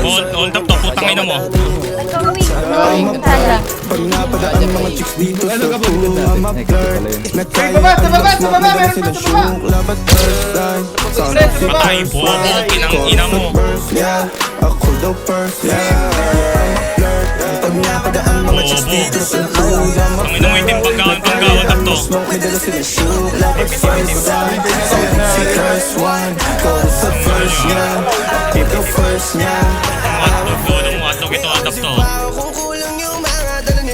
On top to, putang ina mo. Going sana. Pag napadaan mga chicks dito sa pool, I'm up there. Baba, meron pa sa baba. Labat first time. Sound of the Patay po ako, kinang ina mo. yeah. Ako daw first, yeah. Pag napadaan mga chicks dito sa pool, I'm up Ang ina mo itim pagkaon top to. smoke, may dala sila shoot. Labat first time. Sound of the first one. Go sa first, yeah. Ako daw first, yeah. Hotdog, gono mo hotdog ito top to.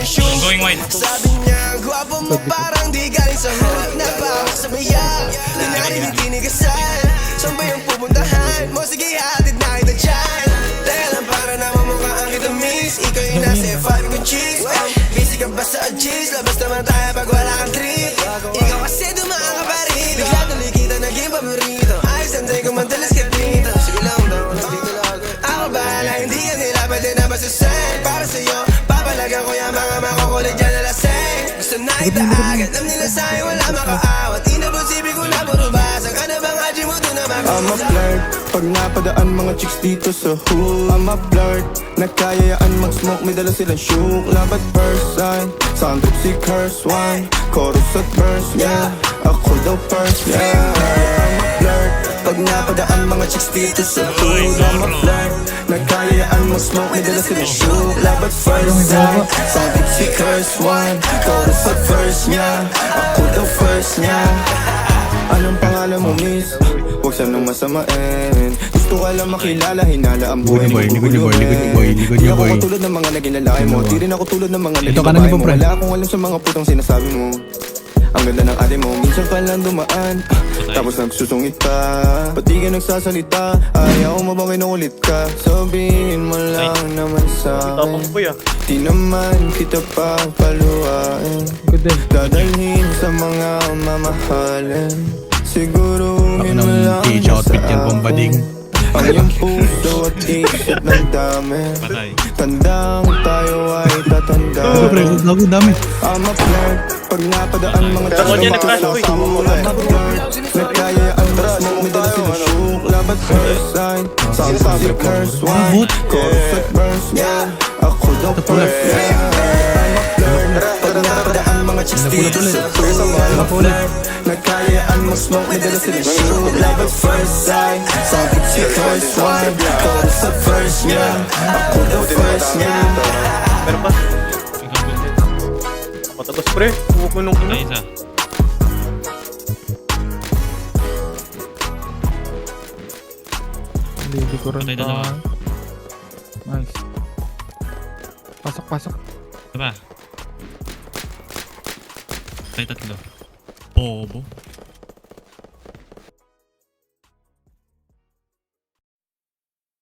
I'm going wide. Sabi niya, gwapo mo parang di galing sa hood. Napawak sa maya, tinarinig-tinigasan. Saan ba yung pupuntahan mo? Sige, hatid na kita dyan. Teka lang para naman mukha ang kita miss. Ikaw yung nasa F5 kong cheese. Busy ka ba sa G's? Labas naman tayo pag wala kang trip. Ikaw kasi dumaan ka pa rito. Bigla tuloy kita naging paborito. Ayos ang tayo kumantalas ka dito. Sige lang daw, nandito lang. Ako bahala, hindi ka nila pwede na basusan. Para sa'yo, papalagan ko yung mga makukulit dyan na laseng. Gusto na kita agad, alam nila sa'yo wala makaawat. Inaposible ko na puro basag. Ano bang haji mo doon na I'm a flirt. Pag napadaan mga chicks dito sa hood, I'm a flirt. Nagkayayaan mag-smoke, may dala silang shook. Labat first sign, sound of si curse one. Chorus at verse, yeah. Ako daw first, yeah. I'm a flirt. Pag napadaan mga chicks dito sa hood, I'm a flirt. Nagkayayaan mag-smoke, may dala silang shook. Labat first sign, sound of si curse one. Chorus at verse, yeah. Ako daw first, yeah. Anong pangalan mo, miss? Huwag sanang masamain. Gusto ka lang makilala, hinala ang buhay mo guguluhin. Di ako katulad ng mga naging lalaki mo. Di rin ako tulad ng mga naging babae mo. Wala akong alam sa mga putang sinasabi mo. Ang ganda ng ate mo, minsan ka lang dumaan, tapos nagsusungit pa. Ba't di ka nagsasalita? Ayaw mo bang kinukulit ka? Sabihin mo lang naman sa'kin. Di naman kita papaluhain. Dadalhin sa mga mamahalin. Siguro yun lang sa akin. Ang iyong puso at isip ng dami. Tandang tayo ay tatanda. I'm a flirt. Pag napadaan mga chicks sa pool, I'm a flirt. Nagkayaan mag-smoke, may dala silang shook. Labat first sign, sound of the curse one. Chorus at verse, yeah. Ako daw first, yeah. I'm a flirt. Pag napadaan mga chicks dito sa pool, I'm a flirt. Nagkayaan mag-smoke, may dala silang shook. Labat first sign, sound of the curse one. Chorus at verse, yeah. Ako daw first, yeah. Meron pa. Patagos pre, huwag mo nung Patay isa. Hindi ko rin Patay pa. dalawa. Nice. Pasok. Diba? Patay tatlo. Bobo.